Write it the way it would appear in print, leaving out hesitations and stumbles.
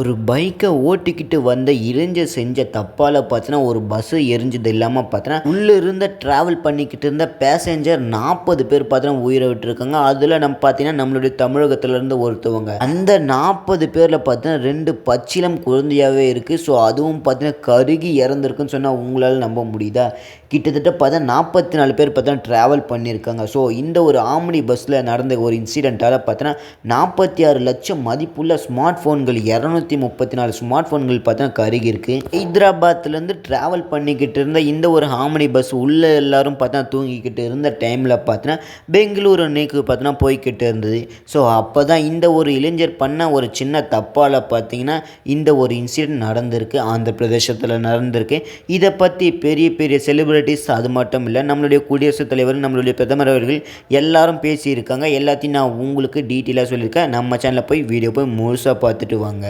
ஒரு பைக்கை ஓட்டிக்கிட்டு வந்த இளைஞர் செஞ்ச தப்பால் பார்த்தீங்கன்னா ஒரு பஸ்ஸு எரிஞ்சது இல்லாமல் பார்த்தீங்கன்னா உள்ளே இருந்த ட்ராவல் பண்ணிக்கிட்டு இருந்த பேசஞ்சர் 40 பேர் பார்த்தீங்கன்னா உயிரை விட்டுருக்காங்க. அதில் நம்ம பார்த்தீங்கன்னா நம்மளுடைய தமிழகத்திலேருந்து ஒருத்தவங்க. அந்த 40 பேரில் பார்த்தீங்கன்னா 2 பச்சிளம் குழந்தையாகவே இருக்குது. ஸோ அதுவும் பார்த்தீங்கன்னா கருகி இறந்துருக்குன்னு சொன்னால் உங்களால் நம்ப முடியுதா? கிட்டத்தட்ட பார்த்தா 44 பேர் பார்த்தீங்கன்னா ட்ராவல் பண்ணியிருக்காங்க. ஸோ இந்த ஒரு ஆம்னி பஸ்ஸில் நடந்த ஒரு இன்சிடெண்ட்டால் பார்த்தீங்கன்னா 46 லட்சம் மதிப்புள்ள ஸ்மார்ட் ஃபோன்கள் 234 ஸ்மார்ட் ஃபோன்கள் பார்த்தீங்கன்னா கருகிருக்கு. ஹைதராபாத்லேருந்து ட்ராவல் பண்ணிக்கிட்டு இருந்த இந்த ஒரு ஆம்னி பஸ் உள்ளே எல்லாரும் பார்த்தீங்கன்னா தூங்கிக்கிட்டு இருந்த டைமில் பார்த்தீங்கன்னா பெங்களூரு அன்னைக்கு பார்த்தீங்கன்னா போய்கிட்டு இருந்தது. ஸோ அப்போ தான் இந்த ஒரு இளைஞர் பண்ண ஒரு சின்ன தப்பால் பார்த்தீங்கன்னா இந்த ஒரு இன்சிடெண்ட் நடந்திருக்கு. ஆந்திர பிரதேசத்தில் நடந்திருக்கு. இதை பற்றி பெரிய பெரிய செலிபிரிட்டிஸ் அது மட்டும் இல்லை, நம்மளுடைய குடியரசுத் தலைவர், நம்மளுடைய பிரதமர் அவர்கள் எல்லாரும் பேசியிருக்காங்க. எல்லாத்தையும் நான் உங்களுக்கு டீட்டெயிலாக சொல்லியிருக்கேன். நம்ம சேனலில் போய் வீடியோ போய் முழுசாக பார்த்துட்டு வாங்க.